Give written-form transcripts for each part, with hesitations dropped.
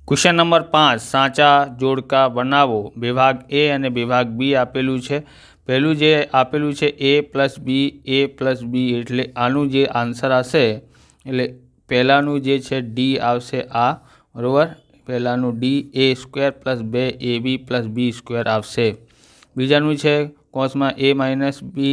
Question number 5 साचा जोड़का बनावो। विभाग ए और विभाग बी आपेलू है। पहलू जे आपेलू है ए प्लस बी एटले आनु जे आंसर आशे एटले पहलानु जे छे डी आवशे आ बराबर। पहलानु d a square plus 2ab plus b square आवशे। बीजानु छे कौंस में ए माइनस बी,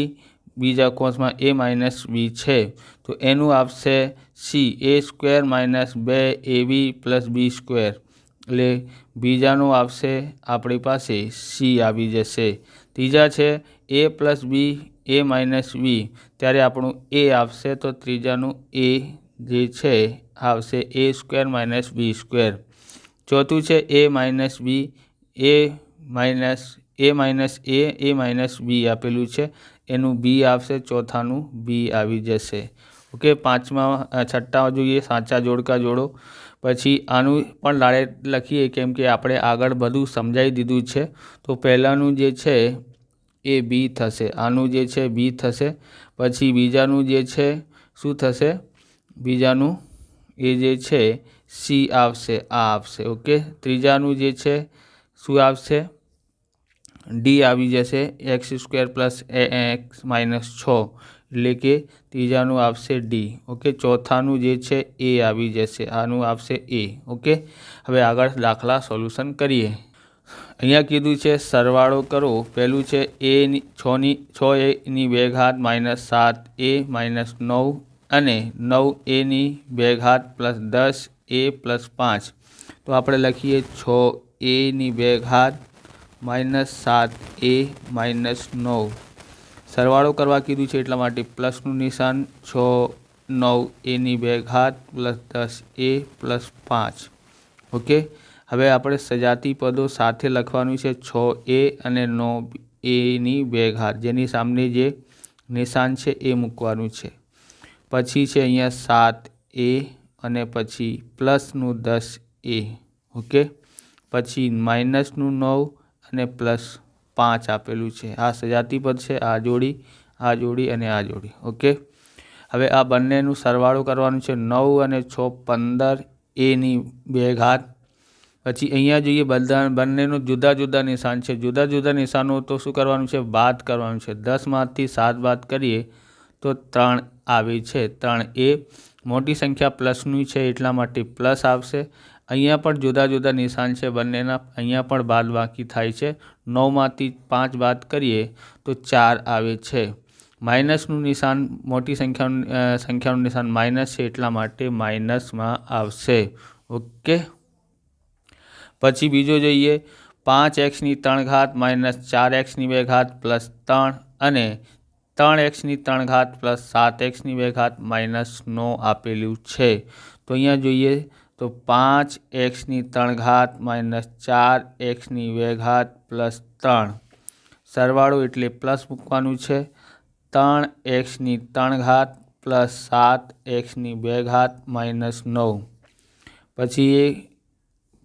बीजा कौंस में ए माइनस बी है तो एनु आवशे c a square minus 2ab plus b square एटले बीजानु आवशे आपणी पासे सी आवी जशे। तीजा छे ए प्लस बी ए माइनस बी त्यारे आपणुं ए आवशे तो त्रीजानु ए जे छे आवशे ए स्क्वेर माइनस बी स्क्वेर। चौथुं छे ए माइनस बी ए माइनस ए माइनस बी आपेलू है एनु बी आवशे, चौथानु बी आवी जशे। ओके, पांचमा छठ्ठा जोईए साचा जोड़का जोड़ो। पछी आनु पण लाड़े लखीए केम के आपणे आगळ बधुं समजाई दीधुं छे। तो पहेलानु जे छे ए बी थशे, आनु जे छे बी थशे। पछी बीजानु जे छे शुं थशे, बीजानु ए जे छे सी आवशे, आ आवशे। ओके, त्रीजानु जे छे शुं आवशे डी आवी जशे x square plus x minus 6 एटले के तीजानु आवशे डी। ओके, चौथानु जे छे ए आवी जशे, आनु आवशे ए। ओके, हवे आगळ दाखला सोल्यूशन करीए। अहींया कीधुं छे सरवाळो करो। पहेलुं छे ए 6 ए नी 2 घात माइनस 7 ए माइनस 9 अने 9 ए नी 2 घात प्लस 10 ए प्लस 5। तो आपणे लखीए 6 ए नी 2 घात माइनस 7 ए माइनस 9। सरवाळो करवा कीधुं छे एटला माटे प्लसनुं निशान 6 9 ए नी 2 घात प्लस 10 ए प्लस 5। ओके, हवे आपणे सजाती पदों साथे लखवानुं छे 6 ए अने 9 ए नी 2 घात जेनी सामने जे निशान छे ए मूकवानुं छे। पछी छे अहींया 7 ए अने पछी प्लसनुं 10 ए। ओके, पछी माइनसनुं 9 अने प्लस 5 आपेलू है। आ सजाती पद है, आ जोड़ी अने आ जोड़ी। ओके, हवे आ बंनेनुं सरवाळो करवानुं छे 9 अने 6 15 ए नी 2 घात। पछी अहींया जोईए बंनेनुं जुदा जुदा निशान है। जुदा जुदा निशानो तो शुं करवानुं छे बाद करवानुं छे। 10 मांथी 7 बाद करीए तो 3 आवे छे। 3 ए मोटी संख्या प्लसनुं छे एटला माटे प्लस आवशे। अहींया पण जुदा जुदा निशान है बंनेना, अहींया पण बाद बाकी थाय छे। 9 मांथी 5 बाद करीए तो 4 आवे छे। माइनसनुं निशान मोटी संख्यानुं निशान माइनस है एटला माटे माइनस में आवशे। ओके, पछी बीजो जोईए 5x नी 3 घात माइनस 4x नी 2 घात प्लस 3 अने 3x नी 3 घात प्लस 7x नी 2 घात माइनस 9 आपेलू है। तो अहींया जोईए तो 5x नी 3 घात माइनस 4x नी 2 घात प्लस 3 सरवाळो एटले प्लस मूकवानुं छे। 3x नी 3 घात प्लस 7x नी 2 घात माइनस 9। पछी ए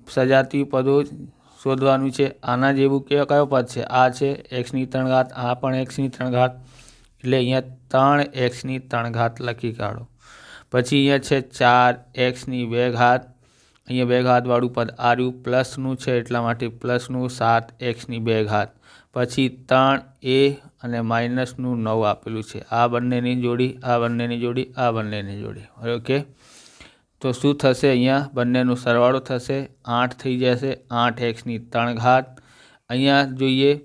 सजाती पदों शोधवानुं छे। आना जेवुं कयो पद छे, आ छे x नी 3 घात, आ पण x नी 3 घात एटले अहींया 3x नी 3 घात लखी काढो। पछी अहींया छे 4x नी 2 घात, अहींया 2 घात वाळुं पद आर्युं प्लसनुं छे एटला माटे प्लसनुं 7x नी 2 घात। पछी 3 ए अने माइनसनुं 9 आपेलुं छे। आ बंनेनी जोड़ी, आ बंनेनी जोड़ी, आ बंनेनी जोड़ी। ओके, तो शुं थशे अहींया बंनेनुं सरवाळो थशे 8 थई जशे। 8x नी 3 घात। अहींया जोईए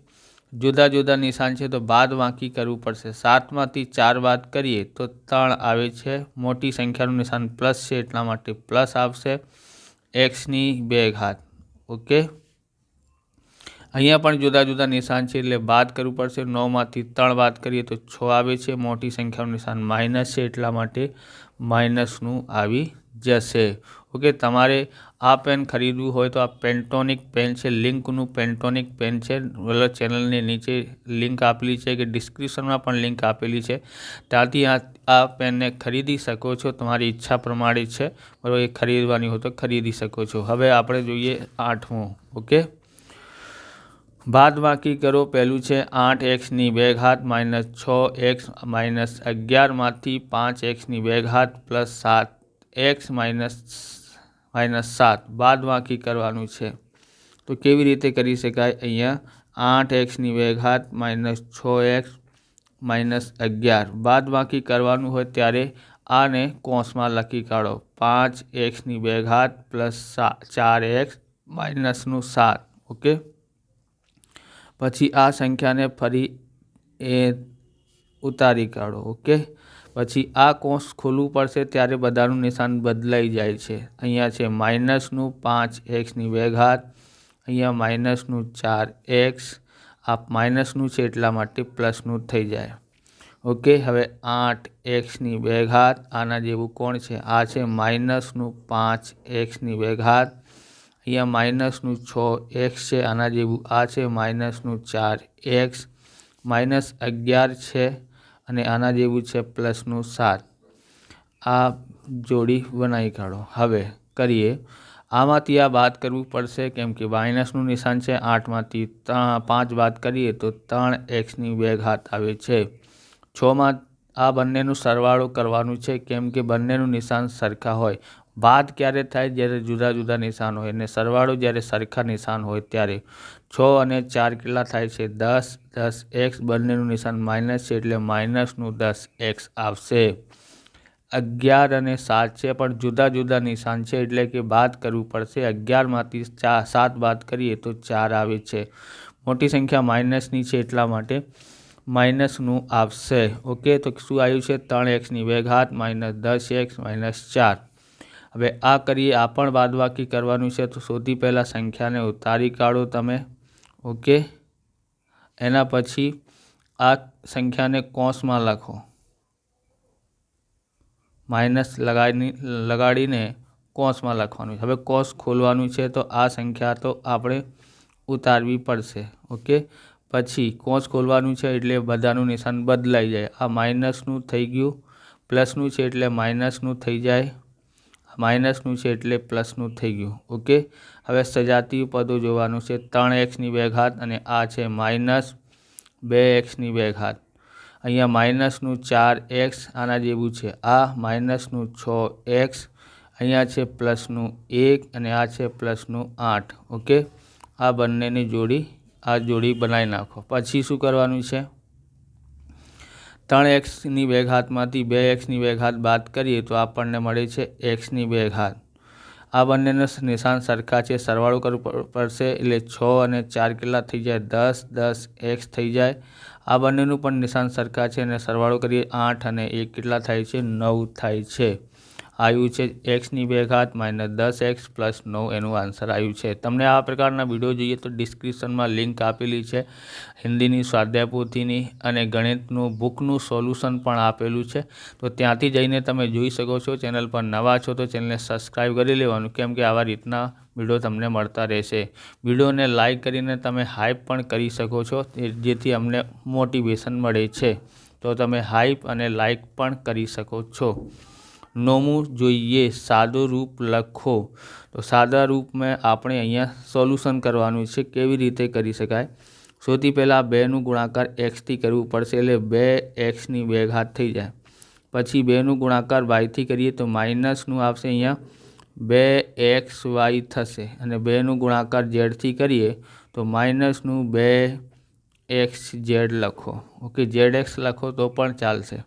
जुदा जुदा निशान है तो बाद बाकी करवू पड़शे। 7 मांथी 4 बाद करीए तो 3 आवे छे। मोटी संख्यानुं निशान प्लस है एटला माटे प्लस आवशे x नी 2 घात। ओके, अहींया पण जुदा जुदा निशान है एटले बाद करवू पड़शे। 9 मांथी 3 बाद करीए तो 6 आवे छे। मोटी संख्यानुं निशान माइनस है एटला माटे माइनसनुं आवी जशे। ओके, तमारे आ पेन खरीदवू होय तो आ पेंटोनिक पेन है, लिंकनु पेंटोनिक पेन है। मतलब चेनल ने नीचे लिंक आपेली है कि डिस्क्रिप्शन में पण लिंक आपेली है, त्याथी आ पेन ने खरीदी सको छो। तमारी इच्छा प्रमाणे है, बराबर, ये खरीदवानी हो तो खरीदी सको छो। हवे आपणे जोईए 8मो। ओके, बाद बाकी करो। पहलू है 8x नी 2 घात माइनस 6x माइनस 11 मांथी 5x नी 2 घात प्लस 7x माइनस -7 બાદબાકી કરવાનું છે। તો કેવી રીતે કરી શકાય? અહીંયા 8x² -6x -11 બાદબાકી કરવાનું હોય ત્યારે આને કૌંસમાં લખી કાઢો। 5x² + 4x -7 okay. પછી આ સંખ્યાને ફરી ઉતારી કાઢો ઓકે। પછી આ કૌંસ ખોલવું પડશે ત્યારે બધાનું નિશાન બદલાઈ જાય છે। અહીંયા છે -5x², અહીંયા -4x, આ માઇનસનું છે એટલા માટે પ્લસનું થઈ જાય ઓકે। હવે 8x², આના જેવું કોણ છે? આ છે -5x², અહીંયા -6x છે, આના જેવું આ છે -4x, -11 છે અને આના જેવું છે +7। આ જોડી બનાવી કાઢો। હવે કરીએ, આમાંથી આ બાદ કરવું પડશે કેમ કે માઇનસનું નિશાન છે। 8માંથી 5 બાદ કરીએ તો 3x² આવે છે। 6માં આ બંનેનું સરવાળો કરવાનું છે કેમ કે બંનેનું નિશાન સરખા હોય। બાદ ક્યારે થાય? જ્યારે જુદા જુદા નિશાન હોય, અને સરવાળો જ્યારે સરખા નિશાન હોય ત્યારે। 6 અને 4 કેટલા થાય છે? 10, 10x, બંનેનું નિશાન માઇનસ છે એટલે -10x આવશે। 11 અને 7 છે પણ જુદા જુદા નિશાન છે એટલે કે બાદ કરવું પડશે। 11માંથી 7 બાદ કરીએ તો 4 આવે છે। મોટી સંખ્યા માઇનસની છે એટલા માટે માઇનસનું આવશે ઓકે। તો શું આવ્યું છે? 3x² -10x -4। હવે આ કરીએ, આ પણ બાદબાકી કરવાનું છે। તો સૌથી પહેલાં સંખ્યાને ઉતારી કાઢો તમે ઓકે। એના પછી આ સંખ્યાને કૌંસમાં લખો, માઇનસ લગાડીને કૌંસમાં લખવાનું છે। હવે કૌંસ ખોલવાનું છે તો આ સંખ્યા તો આપણે ઉતારવી પડશે ઓકે। પછી કૌંસ ખોલવાનું છે એટલે બધાનું નિશાન બદલાઈ જાય। આ માઇનસનું થઈ ગયું, પ્લસનું છે એટલે માઇનસનું થઈ જાય, માઇનસનું છે એટલે પ્લસનું થઈ ગયું ઓકે। હવે સજાતીય પદો જોવાનું છે। 3x² અને આ છે -2x², અહીંયા -4x, આના જેવું છે આ -6x, અહીંયા છે +1 અને આ છે +8 ઓકે। આ બંનેની જોડી બનાવી નાખો। પછી શું કરવાનું છે? 3x² માંથી 2x² બાદ કરીએ તો આપણને મળે છે x²। આ બંનેનું નિશાન સરખા છે, સરવાળો કરવો પડશે એટલે 6 અને 4 કેટલા થઈ જાય? 10, 10x થઈ જાય। આ બંનેનું પણ નિશાન સરખા છે અને સરવાળો કરીએ 8 અને 1 કેટલા થાય છે? 9 થાય છે। આવ્યું છે x² -10x + 9 એનું આન્સર આવ્યું છે। તમને આ પ્રકારના વિડીયો જોઈએ તો ડિસ્ક્રિપ્શનમાં લિંક આપેલી છે, હિન્દીની સ્વાધ્યાય પોથીની અને ગણિતનું બુકનું સોલ્યુશન પણ આપેલું છે। તો ત્યાંથી જઈને તમે જોઈ શકો છો। ચેનલ પર નવા છો તો ચેનલને સબસ્ક્રાઈબ કરી લેવાનું કેમ કે આવા રીતના વિડીયો તમને મળતા રહેશે। વિડીયોને લાઇક કરીને તમે હાઈપ પણ કરી શકો છો જેથી અમને મોટિવેશન મળે છે। તો તમે હાઈપ અને લાઇક પણ કરી શકો છો। 9મું જોઈએ, સાદું રૂપ લખો। તો સાદા રૂપમાં આપણે અહીંયા સોલ્યુશન કરવાનું છે। કેવી રીતે કરી શકાય? સૌથી પહેલાં 2નું ગુણાકાર xથી કરવું પડશે એટલે 2x² થઈ જાય। પછી 2નું ગુણાકાર yથી કરીએ તો માઇનસનું આવશે, અહીંયા 2xy થશે અને 2નું ગુણાકાર zથી કરીએ તો માઇનસનું 2xz લખો ઓકે। zx લખો તો પણ ચાલશે।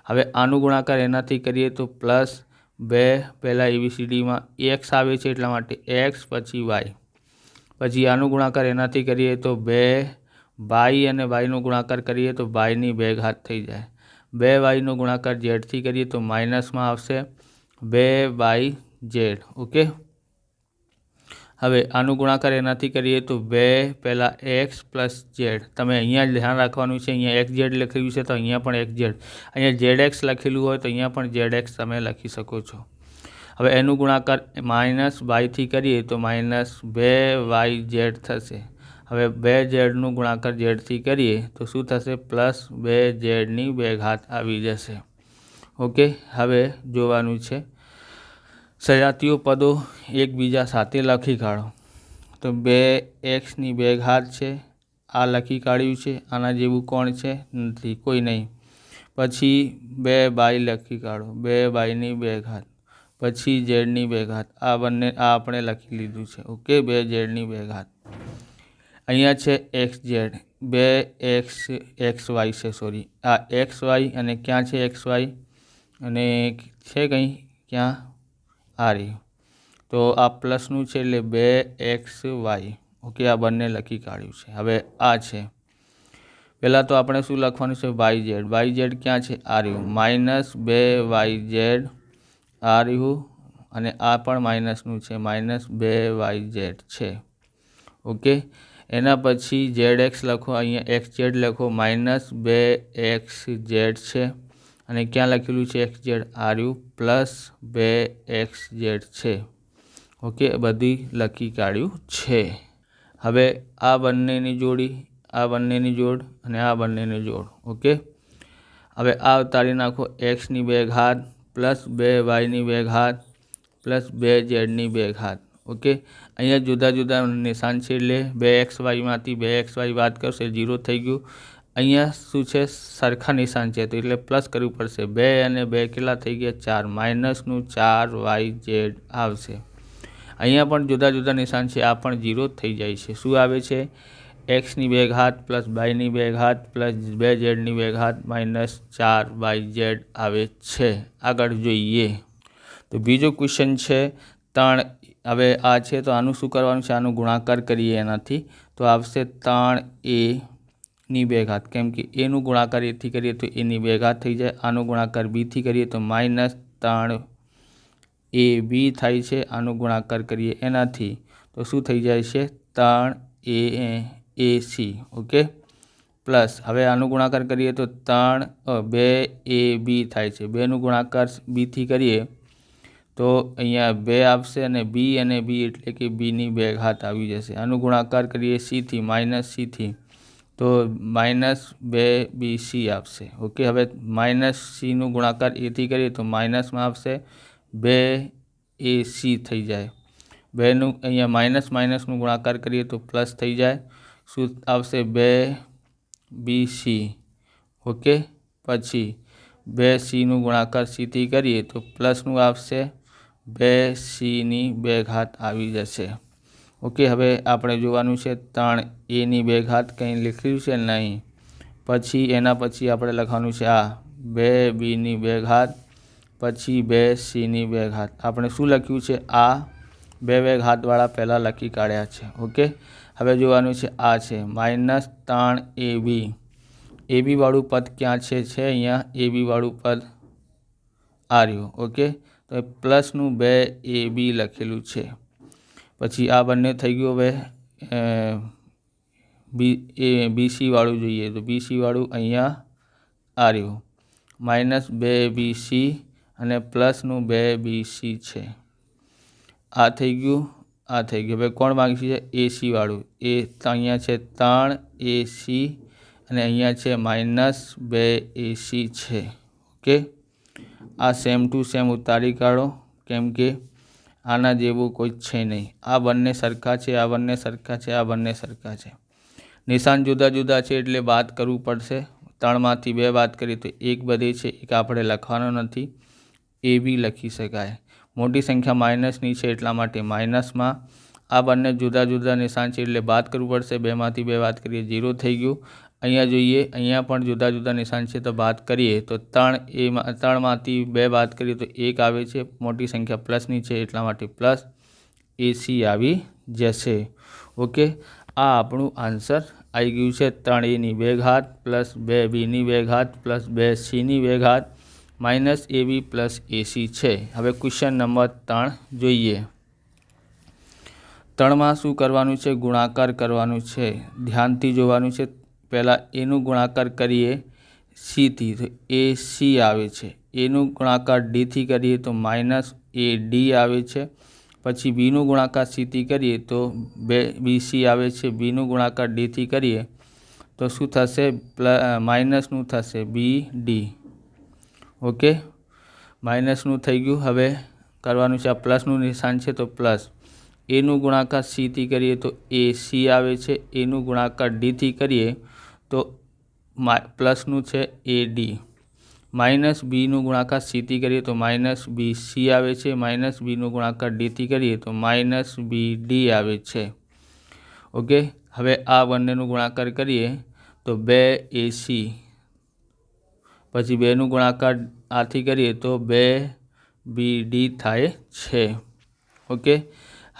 હવે આનું ગુણાકાર એનાથી કરીએ તો +2, પહેલાં ABCDમાં x આવે છે એટલા માટે x પછી y, પછી આનું ગુણાકાર એનાથી કરીએ તો 2y અને yનો ગુણાકાર કરીએ તો y² થઈ જાય। 2yનો ગુણાકાર zથી કરીએ તો માઇનસમાં આવશે 2yz ઓકે। હવે આનું ગુણાકાર એનાથી કરીએ તો 2 પહેલાં x + z, તમે અહીંયા જ ધ્યાન રાખવાનું છે। અહીંયા xz લખેલું છે તો અહીંયા પણ xz, અહીંયા zx લખેલું હોય તો અહીંયા પણ zx તમે લખી શકો છો। હવે એનું ગુણાકાર -yથી કરીએ તો -2yz થશે। હવે 2zનું ગુણાકાર zથી કરીએ તો શું થશે? +2z² આવી જશે ઓકે। હવે જોવાનું છે સજાતીય પદો એકબીજા સાથે લખી કાઢો। તો 2x² છે, આ લખી કાઢ્યું છે, આના જેવું કોણ છે? નથી, કોઈ નહીં। પછી 2y લખી કાઢો, 2y², પછી ઝેડની 2 ઘાત, આ બંને આ આપણે લખી લીધું છે. ઓકે, 2 ઝેડની 2 ઘાત. અહીંયા છે એક્સ ઝેડ, 2 એક્સ વાય છે, સોરી આ એક્સ વાય અને ક્યાં છે એક્સ વાય અને છે કંઈ ક્યાં આ રહ્યું, તો આ પ્લસનું છે એટલે 2 XY. ઓકે, આ બંને લખી કાઢ્યું છે. હવે આ છે, પહેલાં તો આપણે શું લખવાનું છે વાય ઝેડ. વાય ઝેડ ક્યાં છે આ રહ્યું, -2 YZ આ રહ્યું અને આ પણ માઇનસનું છે, -2 YZ છે. ઓકે, એના પછી ZX લખો, અહીંયા XZ લખો, -2 XZ છે અને ક્યાં લખેલું છે XZ આ રહ્યું, +2 XZ છે. ઓકે, બધી લખી કાઢ્યું છે. હવે આ બંનેની જોડી, આ બંનેની જોડ અને આ બંનેની જોડ. ઓકે, હવે આ ઉતારી નાખો, એક્સની 2 ઘાત +2 વાયની 2 ઘાત +2 ઝેડની 2 ઘાત. ઓકે, અહીંયા જુદા જુદા નિશાન છે એટલે 2 XYમાંથી 2 XY બાદ કરશે 0 થઈ ગયું. અહીંયા શું છે સરખા નિશાન છે તો એટલે પ્લસ કરવું પડશે. 2 અને 2 કેટલા થઈ ગયા 4, -4 YZ આવશે. અહીંયા પણ જુદા જુદા નિશાન છે, આ પણ 0 થઈ જાય છે. શું આવે છે, એક્સની 2 ઘાત +2ની 2 ઘાત +2 ઝેડની 2 ઘાત -4 YZ આવે છે. આગળ જોઈએ તો બીજો ક્વેશ્ચન છે 3. હવે આ છે તો આનું શું કરવાનું છે, આનું ગુણાકાર કરીએ એનાથી તો આવશે 3A ની 2 ઘાત, કેમ કે એનું ગુણાકાર એથી કરીએ તો એની 2 ઘાત થઈ જાય. આનું ગુણાકાર બીથી કરીએ તો -3AB થાય છે. આનું ગુણાકાર કરીએ એનાથી તો શું થઈ જાય છે 3AC. ઓકે, પ્લસ હવે આનું ગુણાકાર કરીએ તો 2AB થાય છે. 2નું ગુણાકાર બીથી કરીએ તો અહીંયા 2 આવશે અને B એટલે કે Bની 2 ઘાત આવી જશે. આનું ગુણાકાર કરીએ Cથી -Cથી તો -2BC આવશે. ઓકે, હવે -Cનું ગુણાકાર એથી કરીએ તો માઇનસમાં આવશે 2AC થઈ જાય. 2નું અહીંયા માઇનસનું ગુણાકાર કરીએ તો પ્લસ થઈ જાય. શું આવશે 2BC. ઓકે, પછી 2Cનું ગુણાકાર Cથી કરીએ તો પ્લસનું આવશે 2Cની 2 ઘાત આવી જશે. ઓકે, હવે આપણે જોવાનું છે 3Aની 2 ઘાત કંઈ લખ્યું છે નહીં. પછી એના પછી આપણે લખવાનું છે આ 2Bની 2 ઘાત પછી 2Cની 2 ઘાત. આપણે શું લખ્યું છે આ 2 ઘાતવાળા પહેલાં લખી કાઢ્યા છે. ઓકે, હવે જોવાનું છે આ છે -3AB. AB વાળું પદ ક્યાં છે અહીંયા AB વાળું પદ આ રહ્યું. ઓકે, તો પ્લસનું 2AB લખેલું છે. પછી આ બંને થઈ ગયું. હવે BC વાળું જોઈએ તો BC વાળું અહીંયા આ રહ્યું, -2BC અને પ્લસનું 2BC છે. આ થઈ ગયું, આ થઈ ગયું. હવે કોણ માંગી છે AC વાળું, એ અહીંયા છે 3AC અને અહીંયા છે -2AC છે. ઓકે, આ સેમ ટુ સેમ ઉતારી કાઢો કેમ કે આના જેવું કોઈ છે નહીં. આ બંને સરખા છે, આ બંને સરખા છે, આ બંને સરખા છે. નિશાન જુદા જુદા છે એટલે બાદ કરવું પડશે. 3માંથી 2 બાદ કરીએ તો 1 વધે છે, એક આપણે લખવાનો નથી, AB લખી શકાય. મોટી સંખ્યા માઇનસની છે એટલા માટે માઇનસમાં. આ બંને જુદા જુદા નિશાન છે એટલે બાદ કરવું પડશે. 2માંથી 2 બાદ કરીએ 0 થઈ ગયું. અહીંયા જોઈએ, અહીંયા પણ જુદા જુદા નિશાન છે તો બાદ કરીએ તો 3માંથી 2 બાદ કરીએ તો 1 આવે છે. મોટી સંખ્યા પ્લસની છે એટલા માટે પ્લસ AC આવી જશે. ઓકે, આ આપણું આન્સર આવી ગયું છે. 3Aની 2 ઘાત +2Bની 2 ઘાત +2Cની 2 ઘાત -AB + AC છે. હવે ક્વેશ્ચન નંબર 3 જોઈએ. 3માં શું કરવાનું છે, ગુણાકાર કરવાનું છે. ધ્યાનથી જોવાનું છે. પહેલાં એનું ગુણાકાર કરીએ Cથી તો AC આવે છે. એનું ગુણાકાર Dથી કરીએ તો -AD આવે છે. પછી Bનું ગુણાકાર Cથી કરીએ તો BC આવે છે. Bનું ગુણાકાર Dથી કરીએ તો શું થશે, માઇનસનું થશે BD. ઓકે, માઇનસનું થઈ ગયું. હવે કરવાનું છે, આ પ્લસનું નિશાન છે તો પ્લસ. એનું ગુણાકાર Cથી કરીએ તો AC આવે છે. એનું ગુણાકાર Dથી કરીએ તો પ્લસનું છે AD. માઇનસ બીનું ગુણાકાર સીથી કરીએ તો માઇનસ બી સી આવે છે, માઇનસ બીનું ગુણાકાર ડીથી કરીએ તો માઇનસ બી ડી આવે છે. ઓકે, હવે આ બંનેનું ગુણાકાર કરીએ તો 2 AC, પછી 2નું ગુણાકાર આથી કરીએ તો 2 BD થાય છે. ઓકે,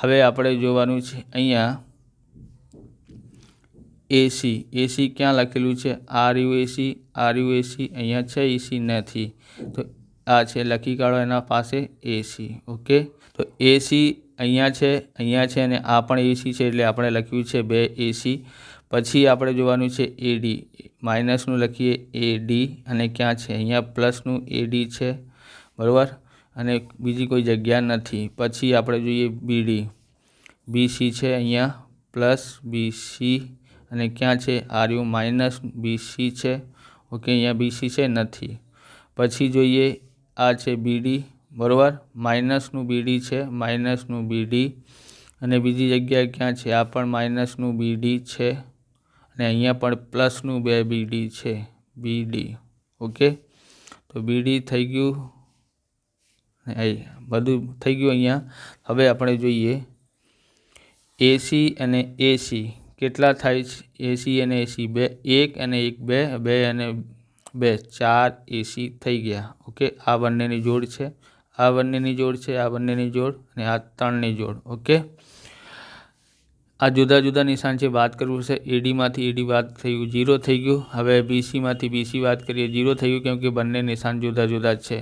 હવે આપણે જોવાનું છે અહીંયા AC ક્યાં લખેલું છે? RUAC અહીંયા છે, EC નથી તો આ છે, લખી કાઢો એના પાસે AC. ઓકે, તો AC અહીંયા છે અને આ પણ AC છે એટલે આપણે લખ્યું છે 2 AC. પછી આપણે જોવાનું છે AD, માઇનસનું લખીએ AD અને ક્યાં છે? અહીંયા પ્લસનું AD છે, બરાબર, અને બીજી કોઈ જગ્યા નથી. પછી આપણે જોઈએ BD, BC છે અહીંયા પ્લસ BC અને ક્યાં છે? RU માઇનસ BC છે. ઓકે, અહીંયા BC છે નથી. પછી જોઈએ આ છે BD, બરાબર, માઇનસનું BD છે, માઇનસનું BD અને બીજી જગ્યાએ ક્યાં છે? આ પણ માઇનસનું BD છે અને અહીંયા પણ પ્લસનું 2 BD છે, BD. ઓકે, તો BD થઈ ગયું, બધું થઈ ગયું અહીંયા. હવે આપણે જોઈએ AC અને AC કેટલા થાય છે? AC અને AC 2, 1 અને 1 2, 2 અને 2 4 AC થઈ ગયા. ઓકે, આ બંનેની જોડ છે, આ બંનેની જોડ છે, આ બંનેની જોડ અને આ 3ની જોડ. ઓકે, આ જુદા જુદા નિશાન છે, વાત કરવું છે. ADમાંથી AD વાત થયું, 0 થઈ ગયું. હવે BCમાંથી BC વાત કરીએ, 0 થઈ ગયું કેમ કે બંને નિશાન જુદા જુદા છે.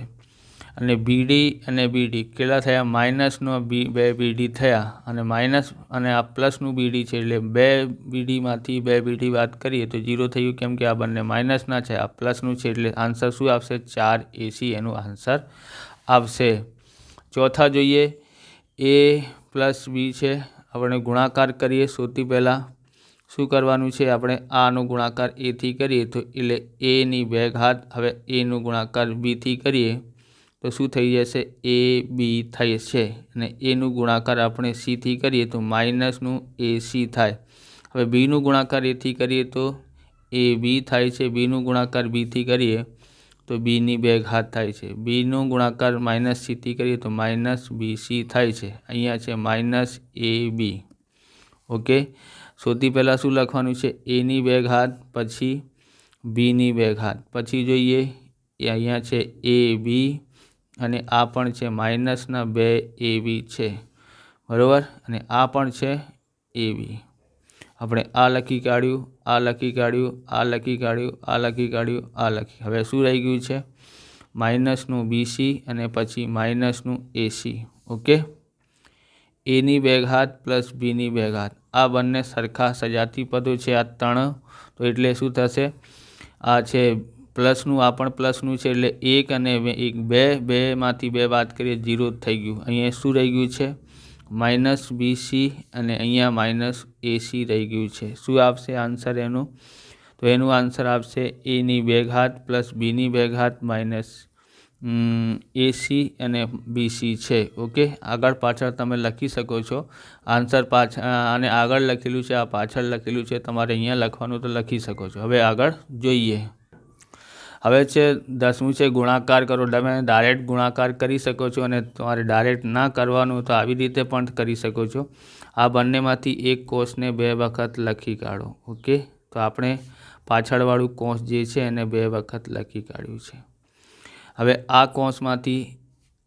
અને BD અને BD કેટલા થયા? માઇનસનો 2 BD થયા અને માઇનસ અને આ પ્લસનું BD છે એટલે 2 BDમાંથી 2 BD વાત કરીએ તો 0 થયું કેમ કે આ બંને માઇનસના છે, આ પ્લસનું છે એટલે આન્સર શું આવશે? 4 AC એનું આન્સર આવશે. ચોથા જોઈએ A પ્લસ B છે, આપણે ગુણાકાર કરીએ. સૌથી પહેલાં શું કરવાનું છે? આપણે આનો ગુણાકાર Aથી કરીએ તો એટલે Aની 2 ઘાત. હવે Aનું ગુણાકાર Bથી કરીએ તો શું થઈ જશે? AB થાય છે અને એનું ગુણાકાર આપણે Cથી કરીએ તો માઇનસનું AC થાય. હવે Bનું ગુણાકાર Aથી કરીએ તો AB થાય છે, Bનું ગુણાકાર Bથી કરીએ તો Bની 2 ઘાત થાય છે, Bનું ગુણાકાર માઇનસ Cથી કરીએ તો માઇનસ BC થાય છે. અહીંયા છે માઇનસ AB. ઓકે, સૌથી પહેલાં શું લખવાનું છે? Aની 2 ઘાત પછી Bની 2 ઘાત. પછી જોઈએ અહીંયા છે AB અને આ પણ છે માઇનસના 2 AB છે, બરાબર, અને આ પણ છે AB. આપણે આ લખી કાઢ્યું, આ લખી કાઢ્યું, આ લખી કાઢ્યું, આ લખી કાઢ્યું, આ લખી. હવે શું રહી ગયું છે? માઇનસનું BC અને પછી માઇનસનું AC. ઓકે, Aની 2 ઘાત પ્લસ Bની 2 ઘાત, આ બંને સરખા સજાતી પદો છે આ 3. તો એટલે શું થશે? આ છે પ્લસનું, આ પણ પ્લસનું છે એટલે 1 અને 1 2, 2માંથી 2 વાત કરીએ 0 થઈ ગયું. અહીંયા શું રહી ગયું છે? માઇનસ BC અને અહીંયા માઇનસ AC રહી ગયું છે. શું આવશે આન્સર એનું? તો એનું આન્સર આવશે Aની 2 ઘાત પ્લસ Bની 2 ઘાત માઇનસ AC અને BC છે. ઓકે, આગળ પાછળ તમે લખી શકો છો આન્સર. પાછળ અને આગળ લખેલું છે, આ પાછળ લખેલું છે, તમારે અહીંયા લખવાનું તો લખી શકો છો. હવે આગળ જોઈએ. હવે છે 10મું છે ગુણાકાર કરો. તમે ડાયરેક્ટ ગુણાકાર કરી શકો છો અને તમારે ડાયરેક્ટ ના કરવાનું તો આવી રીતે પણ કરી શકો છો. આ બંનેમાંથી એક કોષને 2 વખત લખી કાઢો. ઓકે, તો આપણે પાછળવાળું કોષ જે છે એને 2 વખત લખી કાઢ્યું છે. હવે આ કોષમાંથી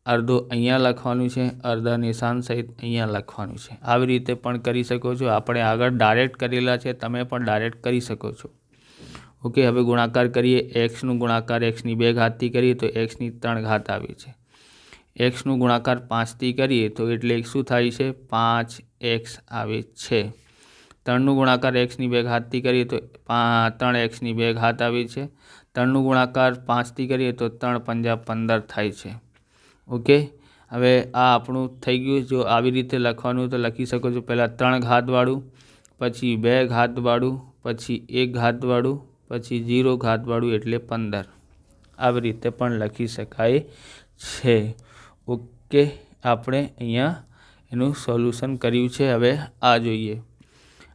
અડધો અહીંયા લખવાનું છે, અડધા નિશાન સહિત અહીંયા લખવાનું છે. આવી રીતે પણ કરી શકો છો. આપણે આગળ ડાયરેક્ટ કરેલા છે, તમે પણ ડાયરેક્ટ કરી શકો છો. ઓકે, હવે ગુણાકાર કરીએ. એક્સનું ગુણાકાર એક્સની 2 ઘાતથી કરીએ તો એક્સની 3 ઘાત આવે છે. એક્સનું ગુણાકાર 5થી કરીએ તો એટલે શું થાય છે? 5x આવે છે. 3નું ગુણાકાર એક્સની 2 ઘાતથી કરીએ તો 3xની 2 ઘાત આવે છે. 3નું ગુણાકાર 5થી કરીએ તો 3 પંજા 15 થાય છે. ઓકે, હવે આ આપણું થઈ ગયું. જો આવી રીતે લખવાનું તો લખી શકો છો. પહેલાં 3 ઘાતવાળું, પછી 2 ઘાતવાળું, પછી 1 ઘાતવાળું, પછી 0 ઘાતવાળું એટલે 15. આવી રીતે પણ લખી શકાય છે. ઓકે, આપણે અહીંયા એનું સોલ્યુશન કર્યું છે. હવે આ જોઈએ.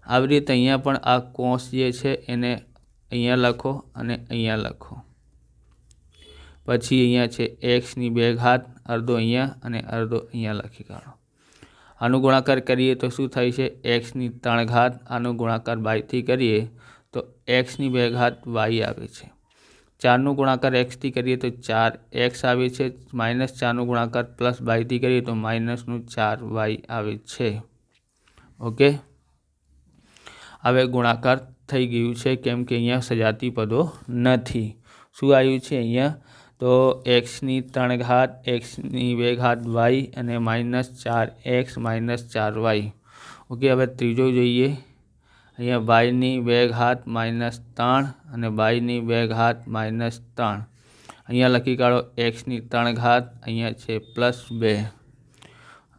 આવી રીતે અહીંયા પણ આ કોષ જે છે એને અહીંયા લખો અને અહીંયા લખો. પછી અહીંયા છે એક્સની 2 ઘાત, અડધો અહીંયા અને અડધો અહીંયા લખી કાઢો. આનો ગુણાકાર કરીએ તો શું થાય છે? એક્સની 3 ઘાત. આનો ગુણાકાર બાયથી કરીએ તો એક્સની 2 ઘાત વાય આવે છે. 4નો ગુણાકાર એક્સથી કરીએ તો 4x આવે છે. -4નો ગુણાકાર પ્લસ બાયથી કરીએ તો -4y આવે છે. ઓકે, હવે ગુણાકાર થઈ ગયું છે કેમ કે અહીંયા સજાતી પદો નથી. શું આવ્યું છે અહીંયા? તો એક્સની 3 ઘાત, એક્સની 2 ઘાત વાય અને -4x -4y. ઓકે, હવે ત્રીજો જોઈએ. અહીંયા વાયની 2 ઘાત -3 અને વાયની 2 ઘાત -3. અહીંયા લખી કાઢો એક્સની 3 ઘાત, અહીંયા છે +2.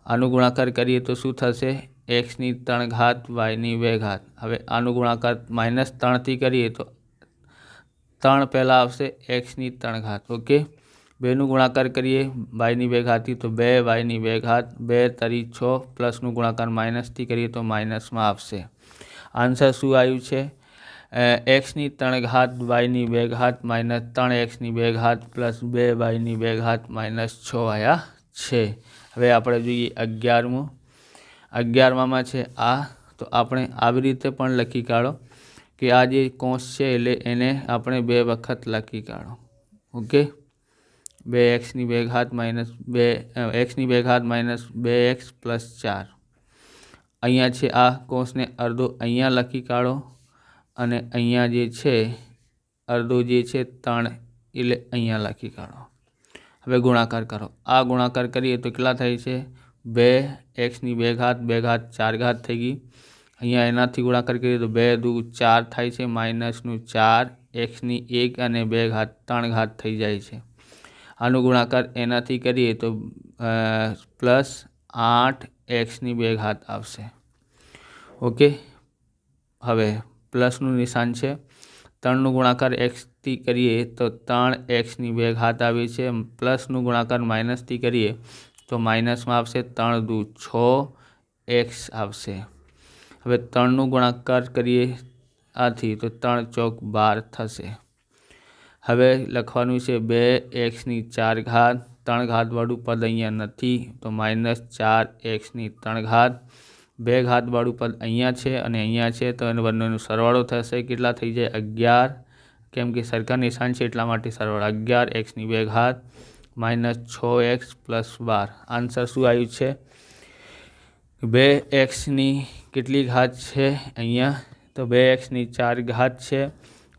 આનો ગુણાકાર કરીએ તો શું થશે? એક્સની 3 ઘાત વાયની 2 ઘાત. હવે આનો ગુણાકાર -3થી કરીએ તો 3 પહેલાં આવશે, એક્સની 3 ઘાત. ઓકે, 2નો ગુણાકાર કરીએ વાયની 2 ઘાતથી તો 2 વાયની 2 ઘાત, 2 તરી 6, પ્લસનો ગુણાકાર માઇનસથી કરીએ તો માઇનસમાં આવશે. આન્સર શું આવ્યું છે? એક્સની 3 ઘાત વાયની 2 ઘાત -3 x2 ઘાત +2 વાયની 2 ઘાત -6 આવ્યા છે. હવે આપણે જોઈએ 11મું. 11માં છે આ. તો આપણે આવી રીતે પણ લખી કાઢો કે આ જે કૌંસ છે એટલે એને આપણે 2 વખત લખી કાઢો. ઓકે, 2xની 2 ઘાત -2 x2 -2x +4. અહીંયા છે આ કૌંસને અડધો અહીંયા લખી કાઢો અને અહીંયા જે છે અડધો જે છે 3 એટલે અહીંયા લખી કાઢો. હવે ગુણાકાર કરો. આ ગુણાકાર કરીએ તો કેટલા થાય છે? 2xની 2 ઘાત 2 ઘાત 4 ઘાત થઈ ગઈ. અહીંયા એનાથી ગુણાકાર કરીએ તો 2 દુ 4 થાય છે, -4 xની 1 અને 2 ઘાત 3 ઘાત થઈ જાય છે. આનો ગુણાકાર એનાથી કરીએ તો +8 xની 2 ઘાત આવશે. ઓકે, હવે પ્લસનું નિશાન છે. 3નો ગુણાકાર એક્સથી કરીએ તો 3xની 2 ઘાત આવે છે. પ્લસનો ગુણાકાર માઇનસથી કરીએ તો માઇનસમાં આવશે. 3 દુ 6x આવશે. હવે 3નો ગુણાકાર કરીએ આથી તો 3 ચોક 12 થશે. હવે લખવાનું છે 2xની 4 ઘાત. 3 ઘાતવાળું પદ અહીંયા નથી તો -4xની 3 ઘાત. 2 ઘાતવાળું પદ અહીંયા છે અને અહીંયા છે તો એને બંનેનો સરવાળો થશે. કેટલા થઈ જાય? 11. કેમ કે સરખા નિશાન છે એટલા માટે સરવાળો 11xની 2 ઘાત -6x +12. આન્સર શું આવ્યું છે? 2xની કેટલી ઘાત છે અહીંયા? તો 2xની 4 ઘાત છે,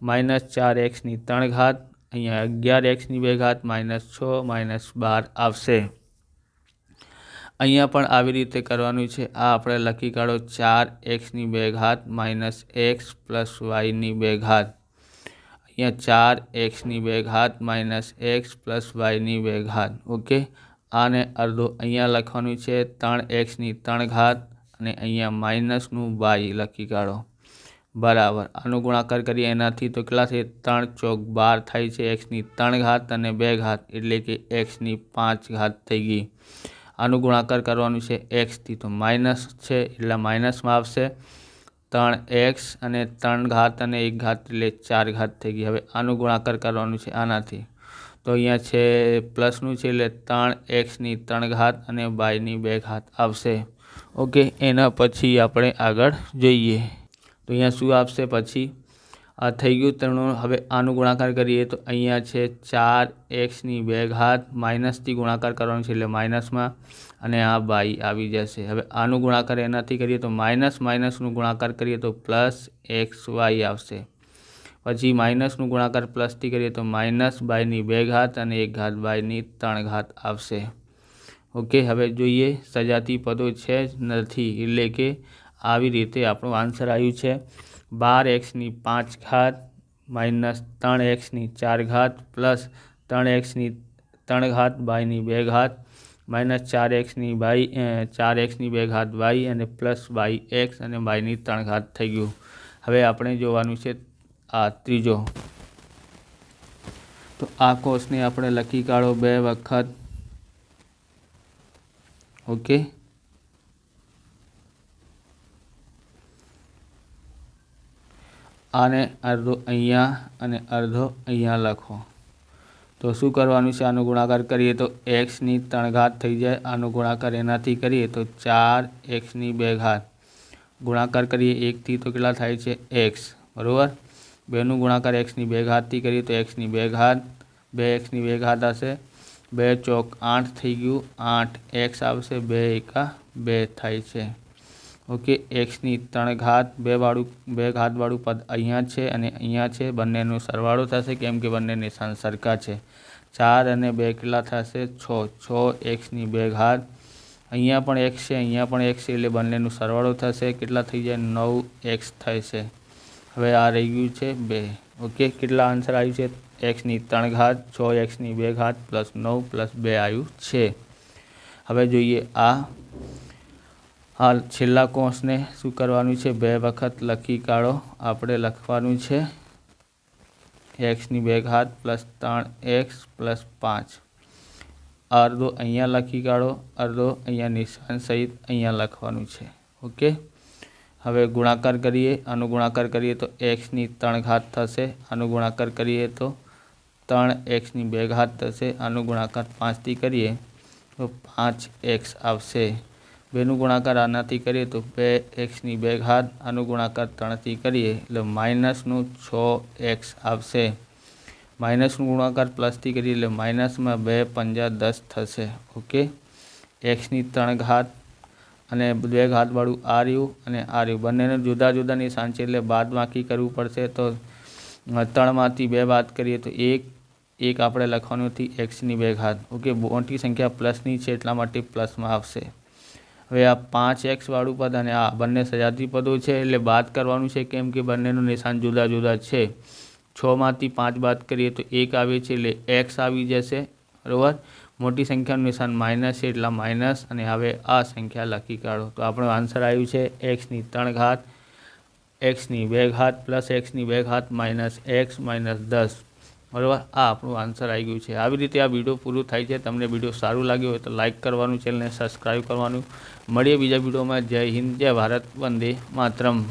-4xની 3 ઘાત, અહીંયા 11xની 2 ઘાત -6 -12 આવશે. અહીંયા પણ આવી રીતે કરવાનું છે. આ આપણે લખી કાઢો 4xની 2 ઘાત -x +y ની 2 ઘાત. અહીંયા 4xની 2 ઘાત -x +y ની 2 ઘાત. ઓકે, આને અડધો અહીંયા લખવાનું છે 3xની 3 ઘાત અને અહીંયા માઇનસનું y લખી કાઢો બરાબર. આનો ગુણાકાર કરીએ એનાથી તો કેટલા છે? 3 ચોક 12 થાય છે. xની 3 ઘાત અને 2 ઘાત એટલે કે xની 5 ઘાત થઈ ગઈ. આનો ગુણાકાર કરવાનું છે xથી તો માઇનસ છે એટલે માઇનસમાં આવશે. 3x અને 3 ઘાત અને 1 ઘાત એટલે 4 ઘાત થઈ ગઈ. હવે આનો ગુણાકાર કરવાનું છે આનાથી તો અહીંયા છે પ્લસનું છે એટલે 3xની 3 ઘાત અને yની 2 ઘાત આવશે. ઓકે, એના પછી આપણે આગળ જોઈએ તો અહીંયા શું આવશે? પછી આ થઈ ગયું ત્રણું. હવે આનો ગુણાકાર કરીએ તો અહીંયા છે 4xની 2 ઘાત માઇનસથી ગુણાકાર કરવાનું છે એટલે માઇનસમાં અને આ y આવી જશે. હવે આનો ગુણાકાર એનાથી કરીએ તો માઇનસનો ગુણાકાર કરીએ તો +xy આવશે. પછી માઇનસનો ગુણાકાર પ્લસથી કરીએ તો -y ની 2 ઘાત અને 1 ઘાત y ની 3 ઘાત આવશે. ઓકે, હવે જોઈએ સજાતી પદો છે જ નથી એટલે કે આવી રીતે આપણું આન્સર આવ્યું છે 12xની 5 ઘાત -3xની 4 ઘાત +3xની 3 ઘાત y ની 2 ઘાત -4xની 2 ઘાત y અને +yx અને y ની 3 ઘાત થઈ ગયું. હવે આપણે જોવાનું છે આ ત્રીજો. તો આ કોષને આપણે લખી કાઢો 2 વખત. ઓકે, આને અડધો અહીંયા અને અડધો અહીંયા લખો. તો શું કરવાનું છે? આનો ગુણાકાર કરીએ તો એક્સની 3 ઘાત થઈ જાય. આનો ગુણાકાર એનાથી કરીએ તો 4 x ની 2 ઘાત. ગુણાકાર કરીએ 1થી તો કેટલા થાય છે? x, બરાબર. 2નું ગુણાકાર x ની 2 ઘાતથી કરીએ તો x ની 2 ઘાત, 2x ની 2 ઘાત હશે. 2 ચોક 8 થઈ ગયું, 8x આવશે. 2 એકા 2 થાય છે. ઓકે, x ની 3 ઘાત, 2 ઘાતવાળું પદ અહીંયા છે અને અહીંયા છે. બંનેનો સરવાળો થશે કેમ કે બંને નિશાન સરખા છે. 4 અને 2 કેટલા થશે? 6. 6x ની 2 ઘાત. અહીંયા પણ x છે, અહીંયા પણ x છે, એટલે બંનેનો સરવાળો થશે. કેટલા થઈ જાય? 9x થાય છે. હવે આ રહી ગયું છે 2. ઓકે, કેટલા આન્સર આવ્યું છે? x ની 3 ઘાત, 6x ની 2 ઘાત પ્લસ 9 પ્લસ 2 આવ્યું છે. હવે જોઈએ આ છેલ્લા કૌંસને શું કરવાનું છે? 2 વખત લખી કાઢો. આપણે લખવાનું છે x ની 2 ઘાત પ્લસ 3x પ્લસ 5. અડધો અહીંયા લખી કાઢો, અડધો અહીંયા નિશાન સહિત અહીંયા લખવાનું છે. ઓકે, હવે ગુણાકાર કરીએ. આનો ગુણાકાર કરીએ તો x ની 3 ઘાત થશે. આનો ગુણાકાર કરીએ તો 3x ની 2 ઘાત થશે. આનો ગુણાકાર 5થી કરીએ તો 5x આવશે. 2નું ગુણાકાર આનાથી કરીએ તો 2x ની 2 ઘાત. આનો ગુણાકાર 3થી કરીએ એટલે માઇનસનું 6x આવશે. માઇનસનું ગુણાકાર પ્લસથી કરીએ એટલે માઇનસમાં 2 પંજા 10 થશે. ઓકે, x ની 3 ઘાત અને 2 ઘાતવાળું આ રહ્યું અને આ રહ્યું, બંનેને જુદા જુદા નિશાન છે એટલે બાદબાકી કરવું પડશે. તો 3માંથી 2 બાદ કરીએ તો 1 આપણે લખવાનું નથી. x ની 2 ઘાત. ઓકે, મોટી સંખ્યા પ્લસની છે એટલા માટે પ્લસમાં આવશે. હવે આ 5x વાળું પદ અને આ બંને સજાતી પદો છે એટલે બાદ કરવાનું છે કેમ કે બંનેનું નિશાન જુદા જુદા છે. 6માંથી 5 બાદ કરીએ તો 1 આવે છે એટલે x આવી જશે, બરાબર. મોટી સંખ્યાનું નિશાન માઇનસ છે એટલા માઇનસ. અને હવે આ સંખ્યા લખી કાઢો. તો આપણો આન્સર આવ્યું છે x ની 3 ઘાત, x ની 2 ઘાત પ્લસ x ની 2 ઘાત માઇનસ x માઇનસ 10, બરાબર. આ આપણું આન્સર આવી ગયું છે. આવી રીતે આ વિડીયો પૂરું થાય છે. તમને વિડીયો સારું લાગ્યું હોય તો લાઇક કરવાનું, ચેનલને સબસ્ક્રાઈબ કરવાનું. મળીએ બીજા વિડીયોમાં. જય હિન્દ, જય ભારત, વંદે માતરમ.